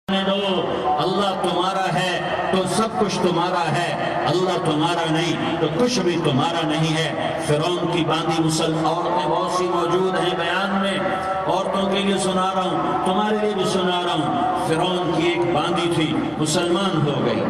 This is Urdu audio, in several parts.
دو، اللہ تمہارا ہے تو سب کچھ تمہارا ہے، اللہ تمہارا نہیں تو کچھ بھی تمہارا نہیں ہے۔ فرعون کی باندھی مسلم عورتیں بہت سی موجود ہیں بیان میں، عورتوں کے لیے سنا رہا ہوں، تمہارے لیے بھی سنا رہا ہوں۔ فرعون کی ایک باندھی تھی، مسلمان ہو گئی۔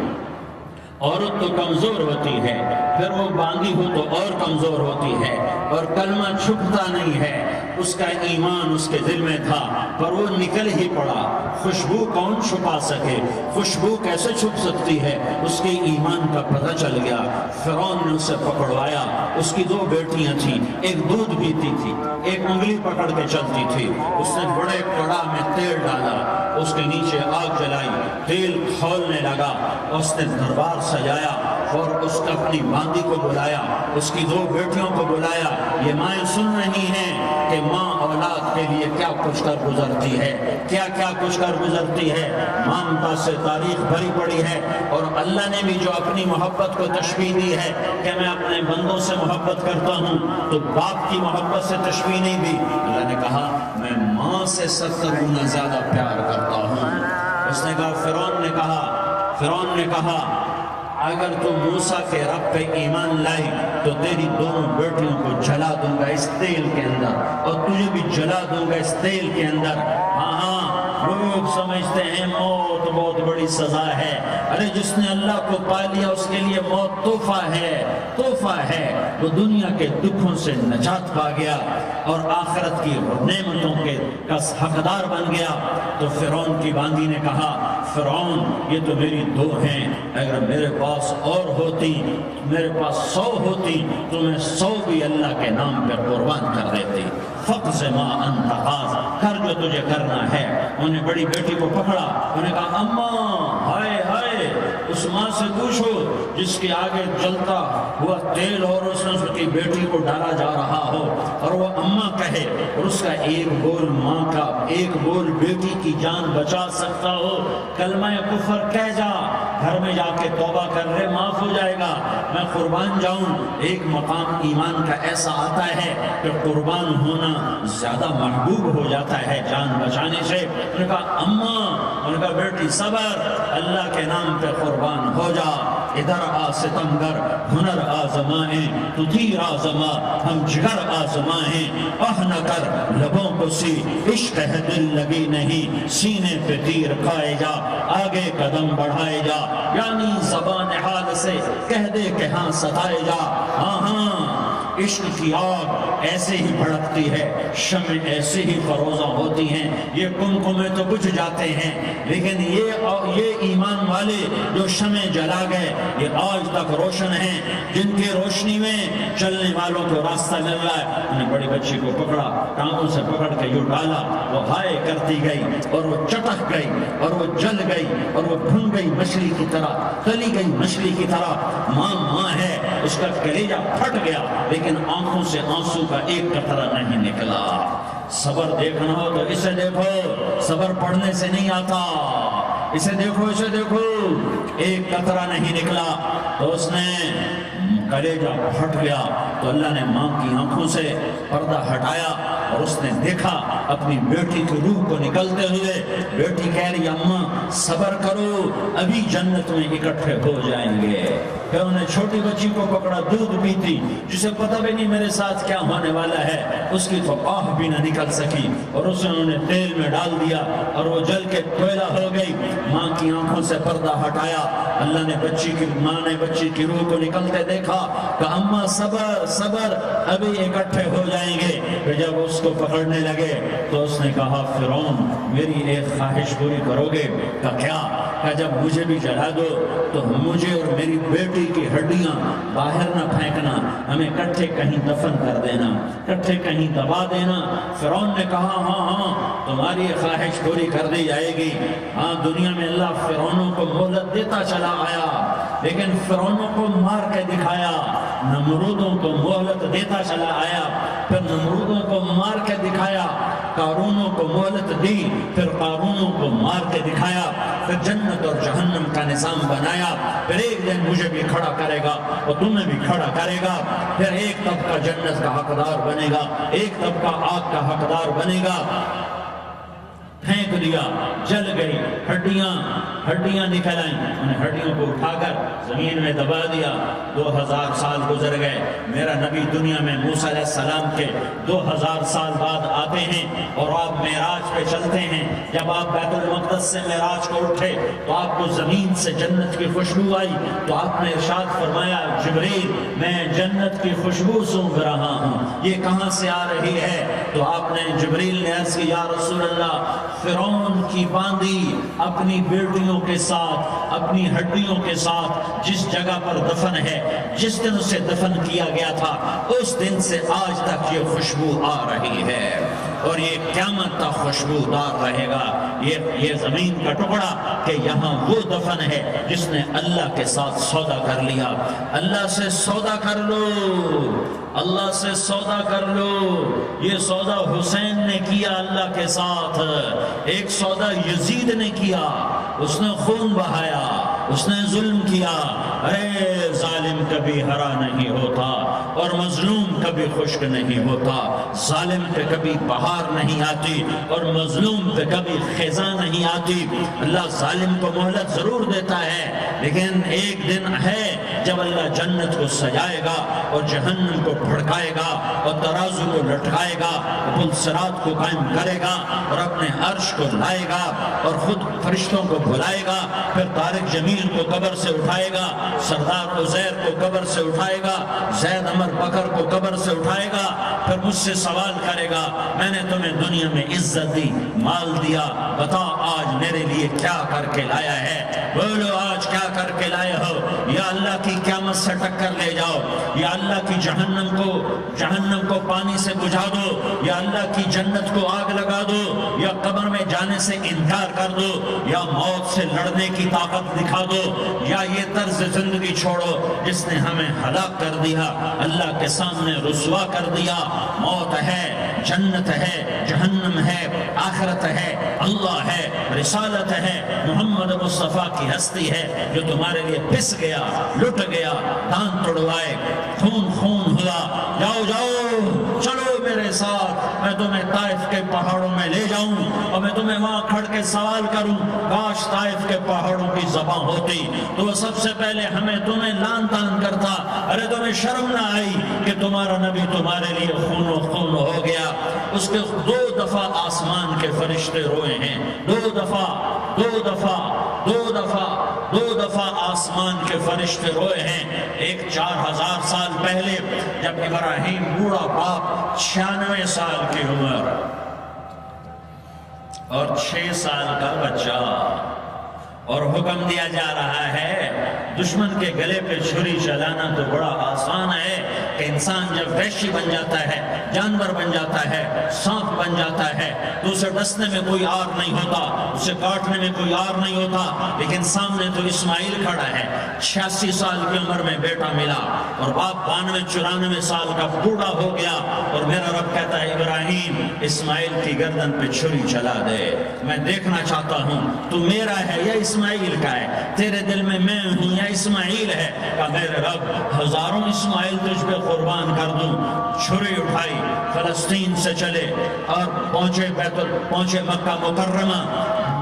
عورت تو کمزور ہوتی ہے، پھر وہ باندھی ہو تو اور کمزور ہوتی ہے، اور کلمہ چھپتا نہیں ہے۔ اس کا ایمان اس کے دل میں تھا، پر وہ نکل ہی پڑا۔ خوشبو کون چھپا سکے؟ خوشبو کیسے چھپ سکتی ہے؟ اس کے ایمان کا پتہ چل گیا۔ فرعون نے اسے پکڑوایا۔ اس کی 2 بیٹیاں تھیں، ایک دودھ پیتی تھی، ایک انگلی پکڑ کے چلتی تھی۔ اس نے بڑے کڑا میں تیل ڈالا، اس کے نیچے آگ جلائی، تیل کھولنے لگا، اس نے دربار سجایا اور اس کا اپنی باندھی کو بلایا، اس کی 2 بیٹیوں کو بلایا۔ یہ مائیں سن رہی ہیں کہ ماں اولاد کے لیے کیا کچھ کر گزرتی ہے، کیا کچھ کر گزرتی ہے۔ مامتا سے تاریخ بھری پڑی ہے، اور اللہ نے بھی جو اپنی محبت کو تشبیہ دی ہے کہ میں اپنے بندوں سے محبت کرتا ہوں، تو باپ کی محبت سے تشبیہ نہیں دی۔ اللہ نے کہا میں ماں سے 70 گنا زیادہ پیار کرتا ہوں۔ اس نے کہا فرعون نے کہا اگر تو موسیٰ کے رب پہ ایمان لائی تو تیری دونوں بیٹیوں کو جلا دوں گا اس تیل کے اندر، اور تجھے بھی جلا دوں گا اس تیل کے اندر۔ ہاں لوگ سمجھتے ہیں موت بہت بڑی سزا ہے۔ ارے جس نے اللہ کو پا لیا اس کے لیے موت تحفہ ہے۔ وہ دنیا کے دکھوں سے نجات پا گیا اور آخرت کی نعمتوں کے کا حقدار بن گیا۔ تو فرعون کی باندھی نے کہا فرعون یہ تو میری 2 ہیں، اگر میرے پاس اور ہوتی، میرے پاس 100 ہوتی تو میں 100 بھی اللہ کے نام پر قربان کر دیتی۔ فقض ما انت قاض، کر جو تجھے کرنا ہے۔ انہوں نے بڑی بیٹی کو پکڑا، انہوں نے کہا اماں ہائے اس ماں سے پوچھو جس کے آگے جلتا ہوا تیل اور اس نے اس کی بیٹی کو ڈالا جا رہا ہو، اور وہ اماں کہے، اور اس کا ایک بول ماں کا، ایک بول بیٹی کی جان بچا سکتا ہو۔ کلمہ کفر کہہ جا، گھر میں جا کے توبہ کر لے، معاف ہو جائے گا۔ میں قربان جاؤں۔ ایک مقام ایمان کا ایسا آتا ہے کہ قربان ہونا زیادہ محبوب ہو جاتا ہے جان بچانے سے۔ انہوں نے کہا اماں، انہوں نے کہا بیٹی صبر، اللہ کے نام پہ قربان ہو جا۔ ادھر آ ستمگر، ہنر آزمائیں تو تیر آزما، ہم جگر آزمائیں آہ نہ کر لبوں کو سی، عشق ہے دل لگی نہیں، سینے پہ تیر کھائے جا، آگے قدم بڑھائے جا، یعنی زبان حال سے کہہ دے کہ ہاں ستائے جا۔ ہاں عشق کی آگ ایسے ہی بھڑکتی ہے، شمع ایسے ہی فروزہ ہوتی ہیں، یہ کمکمے تو بجھ جاتے ہیں، لیکن یہ ایمان والے جو شمع جلا گئے یہ آج تک روشن ہیں، جن کی روشنی میں چلنے والوں کو راستہ مل رہا ہے۔ انہوں نے بڑی بچی کو پکڑا، ٹانگوں سے پکڑ کے یوں ڈالا، وہ ہائے کرتی گئی اور وہ چٹک گئی اور وہ جل گئی اور وہ بھن گئی مچھلی کی طرح، تلی گئی مچھلی کی طرح۔ ماں ہے، اس کا کلیجہ پھٹ گیا، لیکن آنکھوں سے آنسو کا ایک قطرہ نہیں نکلا۔ صبر دیکھنا ہو تو اسے دیکھو، صبر پڑھنے سے نہیں آتا، اسے دیکھو ایک قطرہ نہیں نکلا۔ تو اس نے کلیجہ پھٹ گیا، تو اللہ نے ماں کی آنکھوں سے پردہ ہٹایا اور اس نے دیکھا اپنی بیٹی کی روح کو نکلتے ہوئے۔ بیٹی کہہ رہی اماں صبر کرو، ابھی جنت میں اکٹھے ہو جائیں گے۔ پھر انہوں نے چھوٹی بچی کو پکڑا، دودھ پیتی، جسے پتہ بھی نہیں میرے ساتھ کیا ہونے والا ہے، اس کی تو آہ بھی نہ نکل سکی، اور اسے انہوں نے تیل میں ڈال دیا اور وہ جل کے کوئلہ ہو گئی۔ ماں کی آنکھوں سے پردہ ہٹایا، اللہ نے ماں نے بچی کی روح کو نکلتے دیکھا کہ اماں صبر ابھی اکٹھے ہو جائیں گے۔ پھر جب اس کو پکڑنے لگے تو اس نے کہا فرعون میری ایک خواہش پوری کرو گے؟ کیا جب مجھے بھی جلا دو تو مجھے اور میری بیٹی کی ہڈیاں باہر نہ پھینکنا، ہمیں کٹھے کہیں دفن کر دینا، کٹھے کہیں دبا دینا۔ فرعون نے کہا ہاں تمہاری خواہش پوری کر دی جائے گی۔ ہاں دنیا میں اللہ فرعونوں کو مہلت دیتا چلا آیا، لیکن فرعونوں کو مار کے دکھایا، نمرودوں کو مہلت دیتا چلا آیا، پھر نمرودوں کو مار کے دکھایا، قارونوں کو مہلت دی، پھر قارونوں کو مار کے دکھایا، پھر جنت اور جہنم کا نظام بنایا۔ پھر ایک دن مجھے بھی کھڑا کرے گا اور تمہیں بھی کھڑا کرے گا، پھر ایک طبقہ جنت کا حقدار بنے گا، ایک طبقہ آگ کا حقدار بنے گا۔ پھینک دیا، جل گئی، ہڈیاں نکل آئیں، انہیں ہڈیوں کو اٹھا کر زمین میں دبا دیا۔ 2000 سال گزر گئے، میرا نبی دنیا میں موسیٰ علیہ السلام کے 2000 سال بعد آتے ہیں اور آپ معراج پہ چلتے ہیں۔ جب آپ بیت المقدس سے معراج کو اٹھے تو آپ کو زمین سے جنت کی خوشبو آئی، تو آپ نے ارشاد فرمایا جبریل میں جنت کی خوشبو سونگھ رہا ہوں، یہ کہاں سے آ رہی ہے؟ تو آپ نے جبریل نے عرض کی یا رسول اللہ فرعون کی باندی اپنی بیٹیوں کے ساتھ، اپنی ہڈیوں کے ساتھ جس جگہ پر دفن ہے، جس دن اسے دفن کیا گیا تھا اس دن سے آج تک یہ خوشبو آ رہی ہے اور یہ قیامت تک خوشبودار رہے گا۔ یہ زمین کا ٹکڑا کہ یہاں وہ دفن ہے جس نے اللہ کے ساتھ سودا کر لیا۔ اللہ سے سودا کر لو، اللہ سے سودا کر لو۔ یہ سودا حسین نے کیا اللہ کے ساتھ، ایک سودا یزید نے کیا، اس نے خون بہایا، اس نے ظلم کیا۔ ارے ظالم کبھی ہرا نہیں ہوتا اور مظلوم کبھی خشک نہیں ہوتا، ظالم پہ کبھی بہار نہیں آتی اور مظلوم پہ کبھی خزاں نہیں آتی۔ اللہ ظالم کو مہلت ضرور دیتا ہے، لیکن ایک دن ہے جب اللہ جنت کو سجائے گا اور جہنم کو بھڑکائے گا اور ترازو کو لٹکائے گا، پل صراط کو قائم کرے گا اور اپنے عرش کو لائے گا اور خود فرشتوں کو بلائے گا، پھر طارق جمیل کو قبر سے اٹھائے گا، سردار عزیر کو قبر سے اٹھائے گا، زید عمر بکر کو قبر سے اٹھائے گا، پھر مجھ سے سوال کرے گا میں نے تمہیں دنیا میں عزت دی، مال دیا، بتا آج میرے لیے کیا کر کے لایا ہے؟ بولو آج کیا کر کے لائے ہو؟ یا اللہ کی قیامت سے ٹکر لے جاؤ، یا اللہ کی جہنم کو پانی سے بجھا دو، یا اللہ کی جنت کو آگ لگا دو، یا قبر میں جانے سے انکار کر دو، یا موت سے لڑنے کی طاقت دکھا دو، یا یہ طرز زندگی چھوڑو جس نے ہمیں ہلاک کر دیا، اللہ کے سامنے رسوا کر دیا۔ موت ہے، جنت ہے، جہنم ہے، آخرت ہے، اللہ ہے، رسالت ہے، محمد مصطفیٰ کی ہستی ہے جو تمہارے لیے پس گیا، لٹ گیا، دان توڑوائے، خون ہوا۔ جاؤ چلو میرے ساتھ، میں تمہیں طائف کے پہاڑوں میں لے جاؤں اور میں تمہیں وہاں کھڑ کے سوال کروں، کاش طائف کے پہاڑوں کی زبان ہوتی تو وہ سب سے پہلے ہمیں تمہیں لان تان کرتا۔ ارے تمہیں شرم نہ آئی کہ تمہارا نبی تمہارے لیے خون ہو گیا؟ اس کے 2 دفعہ آسمان کے فرشتے روئے ہیں، 2 دفعہ آسمان کے فرشتے روئے ہیں۔ ایک 4000 سال پہلے جب ابراہیم بوڑھا باپ 96 سال کی عمر اور 6 سال کا بچہ، اور حکم دیا جا رہا ہے دشمن کے گلے پہ چھری چلانا تو بڑا آسان ہے کہ انسان جب وحشی بن جاتا ہے، جانور بن جاتا ہے، سانپ بن جاتا ہے تو اسے ڈسنے میں کوئی آر نہیں ہوتا، اسے کاٹنے میں کوئی آر نہیں ہوتا، لیکن سامنے تو اسماعیل کھڑا ہے، 86 سال کی عمر میں بیٹا ملا اور باپ 92-94 سال کا بوڑھا ہو گیا، اور میرا رب کہتا ہے ابراہیم اسماعیل کی گردن پہ چھری چلا دے، میں دیکھنا چاہتا ہوں تو میرا ہے یا اسماعیل کا ہے، تیرے دل میں میں ہوں یا اسماعیل ہے؟ کہ میرے رب ہزاروں اسماعیل تجھ پہ قربان کر دوں۔ چھری اٹھائی، فلسطین سے چلے اور پہنچے مکہ مکرمہ،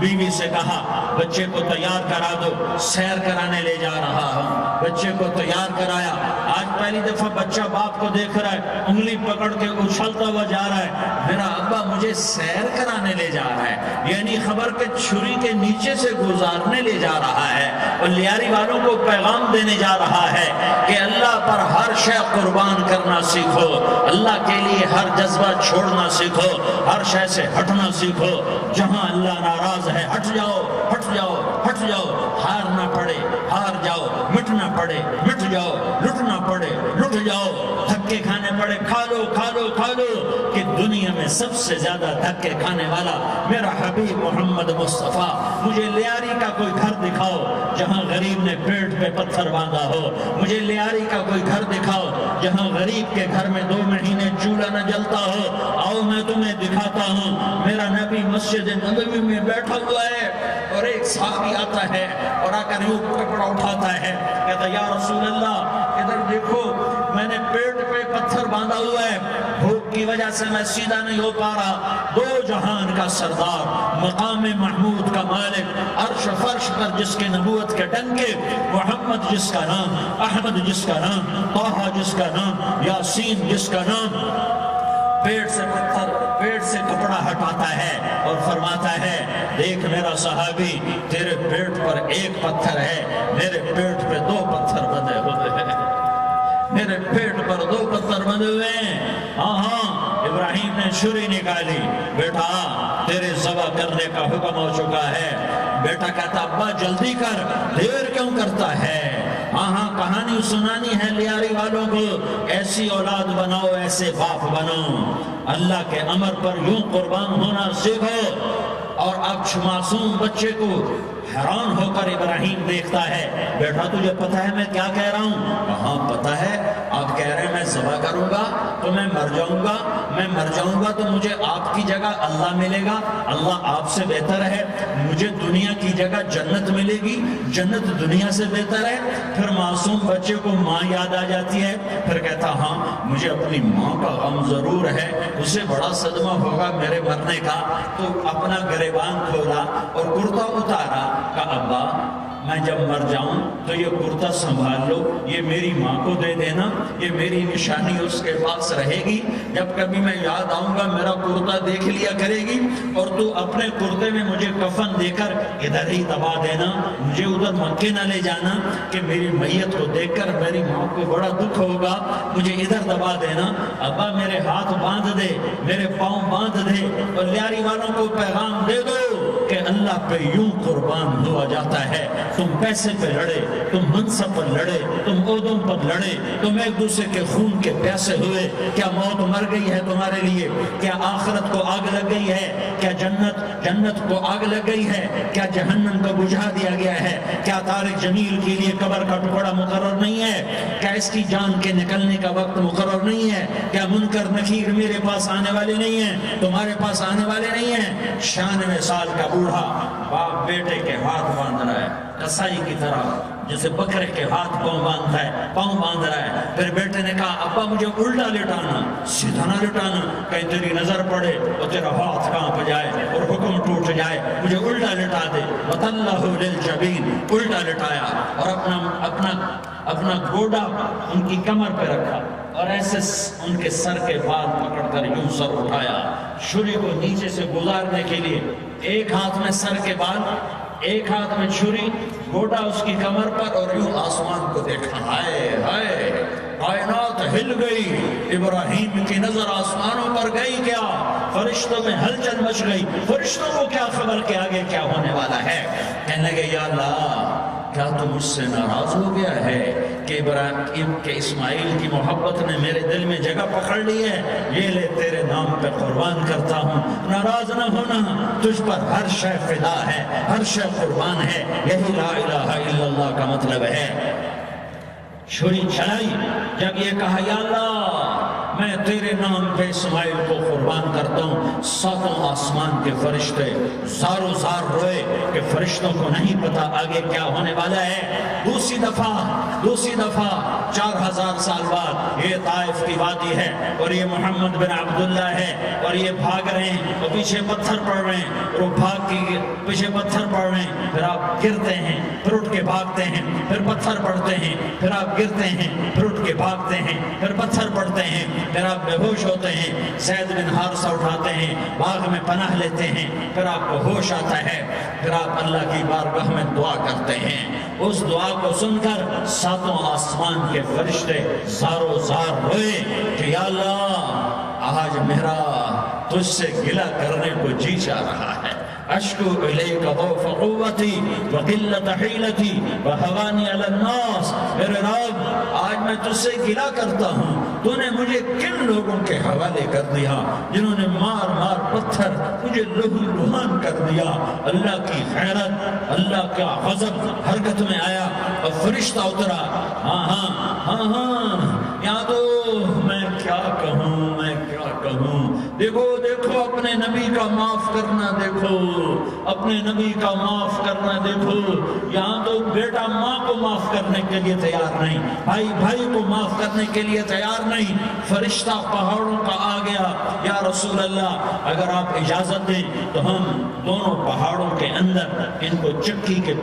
بیوی سے کہا بچے کو تیار کرا دو، سیر کرانے لے جا رہا ہوں، بچے کو تیار کرایا۔ آج پہلی دفعہ بچہ باپ کو دیکھ رہا ہے، انگلی پکڑ کے اچھلتا ہوا جا رہا ہے، میرا ابا مجھے سیر کرانے لے جا رہا ہے، یعنی خبر کہ چھری کے نیچے سے گزارنے لے جا رہا ہے، اور لیاری والوں کو پیغام دینے جا رہا ہے کہ اللہ پر ہر شے قربان کرنا سیکھو، اللہ کے لیے ہر جذبہ چھوڑنا سیکھو، ہر شے سے ہٹنا سیکھو، جہاں اللہ ناراض ہے ہٹ جاؤ، ہار نہ پڑے ہار جاؤ، مٹنا پڑے مٹ جاؤ، لٹنا پڑے لٹ جاؤ، دھکے کھانے پڑے کھا لو کہ دنیا میں سب سے زیادہ دھکے کھانے والا میرا حبیب محمد مصطفیٰ۔ مجھے لیاری کا کوئی گھر دکھاؤ جہاں غریب نے پیٹ پہ پتھر باندھا ہو، مجھے لیاری کا کوئی گھر دکھاؤ جہاں غریب کے گھر میں 2 مہینے چولہا نہ جلتا ہو، آؤ میں تمہیں دکھاتا ہوں۔ میرا نبی مسجد نبوی میں بیٹھا ہوا ہے اور ایک صحابی آتا ہے اور آ کر یوں کپڑا اٹھاتا ہے، کہتا یا رسول اللہ ادھر دیکھو، میں نے پیٹ پہ پتھر باندھا ہوا ہے، بھوک کی وجہ سے میں سیدھا نہیں ہو پا رہا، 2 جہان کا سردار، مقام محمود کا مالک، عرش فرش پر جس کے نبوت کے ڈنکے، محمد جس کا نام، احمد جس کا نام، طٰہٰ جس کا نام، یاسین جس کا نام، پیٹ سے پتھر، پیٹ سے کپڑا ہٹاتا ہے اور فرماتا ہے دیکھ میرا صحابی، تیرے پیٹ پر ایک پتھر ہے، میرے پیٹ پہ 2 پتھر بندھے ہوئے ہیں، میرے پیٹ پر 2 پتھر بندھے ہوئے ہیں۔ ہاں ابراہیم نے چھری نکالی، بیٹا تیرے ذبح کرنے کا حکم ہو چکا ہے۔ بیٹا کہتا ابا جلدی کر، دیر کیوں کرتا ہے؟ ہاں کہانی سنانی ہے لیاری والوں کو، ایسی اولاد بناؤ، ایسے باپ بناؤ، اللہ کے امر پر یوں قربان ہونا سیکھو۔ اور اب معصوم بچے کو حیران ہو کر ابراہیم دیکھتا ہے، بیٹا تجھے پتہ ہے میں کیا کہہ رہا ہوں؟ ہاں پتہ ہے، آپ کہہ رہے ہیں میں ذبح کروں گا تو میں مر جاؤں گا، میں مر جاؤں گا تو مجھے آپ کی جگہ اللہ ملے گا، اللہ آپ سے بہتر ہے، مجھے دنیا کی جگہ جنت ملے گی، جنت دنیا سے بہتر ہے۔ پھر معصوم بچے کو ماں یاد آ جاتی ہے، پھر کہتا ہاں مجھے اپنی ماں کا غم ضرور ہے، اسے بڑا صدمہ ہوگا میرے مرنے کا۔ تو اپنا گریبان کھولا اور کرتا اتارا، کہا ابا میں جب مر جاؤں تو یہ کرتا سنبھال لو، یہ میری ماں کو دے دینا، یہ میری نشانی اس کے پاس رہے گی، جب کبھی میں یاد آؤں گا میرا کرتا دیکھ لیا کرے گی، اور تو اپنے کرتے میں مجھے کفن دے کر ادھر ہی دبا دینا، مجھے ادھر مکے نہ لے جانا کہ میری میت کو دیکھ کر میری ماں کو بڑا دکھ ہوگا، مجھے ادھر دبا دینا۔ ابا میرے ہاتھ باندھ دے، میرے پاؤں باندھ دے، اور لیاری والوں کو پیغام دے دو کہ اللہ پہ یوں قربان ہوا جاتا ہے۔ تم پیسے پہ لڑے، تم منصب پر لڑے، تم عہدوں پر لڑے، تم ایک دوسرے کے خون کے پیاسے ہوئے، کیا موت مر گئی ہے تمہارے لیے؟ کیا آخرت کو آگ لگ گئی ہے؟ کیا جنت کو آگ لگ گئی ہے؟ کیا جہنم کو بجھا دیا گیا ہے؟ کیا طارق جمیل کے لیے قبر کا ٹکڑا مقرر نہیں ہے؟ کیا اس کی جان کے نکلنے کا وقت مقرر نہیں ہے؟ کیا منکر نکیر میرے پاس آنے والے نہیں ہیں، تمہارے پاس آنے والے نہیں ہیں؟ 96 سال کا بوڑھا باپ بیٹے کے ہاتھ باندھ رہا ہے، کسائی کی طرح جیسے بکرے کے ہاتھ پاؤں باندھتا ہے، پاؤں باندھ رہا ہے۔ پھر بیٹے نے کہا ابا مجھے الٹا لٹانا، سیدھا نہ لٹانا، کہیں تیری نظر پڑے اور تیرا ہاتھ کانپ جائے اور حکم ٹوٹ جائے، مجھے الٹا لٹا دے۔ وَتَلَّهُ لِلْجَبِينِ، الٹا لٹایا اور اپنا گوڈا ان کی کمر پہ رکھا اور ایسے ان کے سر کے بال پکڑ کر یوں سر اٹھایا، چھری کو نیچے سے گزارنے کے لیے، ایک ہاتھ میں سر کے بال، ایک ہاتھ میں چھری، گوڈا اس کی کمر پر، اور یوں آسمان کو دیکھا۔ ہائے ہائے، کائنات ہل گئی، ابراہیم کی نظر آسمانوں پر گئی، کیا فرشتوں میں ہلچل مچ گئی، فرشتوں کو کیا خبر کہ آگے کیا ہونے والا ہے؟ کہنے لگے یا اللہ کیا تو مجھ سے ناراض ہو گیا ہے کہ ابراہیم کے اسماعیل کی محبت نے میرے دل میں جگہ پکڑ لی ہے؟ یہ لے تیرے نام پہ قربان کرتا ہوں، ناراض نہ ہونا، تجھ پر ہر شے فدا ہے، ہر شے قربان ہے، یہی لا الہ الا اللہ کا مطلب ہے۔ چھری چلائی، جب یہ کہا یا اللہ میں تیرے نام پہ اسماعیل کو قربان کرتا ہوں، 7 آسمان کے فرشتے زارو زار روئے کہ فرشتوں کو نہیں پتا آگے کیا ہونے والا ہے۔ دوسری دفعہ 4000 سال بعد یہ طائف کی وادی ہے اور یہ محمد بن عبداللہ ہے اور یہ بھاگ رہے ہیں اور پیچھے پتھر پڑ رہے ہیں، اور وہ بھاگ کے پیچھے پتھر پڑ رہے ہیں، پھر آپ گرتے ہیں، پھر اٹھ کے بھاگتے ہیں، پھر پتھر پڑتے ہیں، پھر آپ گرتے ہیں، پھر اٹھ کے بھاگتے ہیں، پھر پتھر پڑتے ہیں، پھر آپ بے ہوش ہوتے ہیں، زید بن حارثہ اٹھاتے ہیں، باغ میں پناہ لیتے ہیں، پھر آپ کو ہوش آتا ہے، پھر آپ اللہ کی بارگاہ میں دعا کرتے ہیں۔ اس دعا کو سن کر 7 آسمان کے فرشتے زارو زار روئے کہ یا اللہ آج میرا تجھ سے گلہ کرنے کو جی چاہ رہا ہے۔ اشکو الیک ضعف قوتی وقلت حیلتی وہوانی علی الناس، میرے رب آج میں تجھ سے گلہ کرتا ہوں، تو نے مجھے کن لوگوں کے حوالے کر دیا جنہوں نے مار مار پتھر مجھے لہو لہان کر دیا۔ اللہ کی غیرت، اللہ کا غضب حرکت میں آیا اور فرشتہ اترا۔ ہاں یا تو میں کیا کہوں، دیکھو دیکھو اپنے نبی کا معاف کرنا دیکھو، اپنے نبی کا معاف کرنا دیکھو۔ یہاں تو بیٹا ماں کو معاف کرنے کے لیے تیار نہیں، بھائی بھائی کو معاف کرنے کے لیے تیار نہیں، فرشتہ پہاڑوں کا آ گیا، یا رسول اللہ اگر آپ اجازت دیں تو ہم دونوں پہاڑوں کے اندر ان کو چکی کے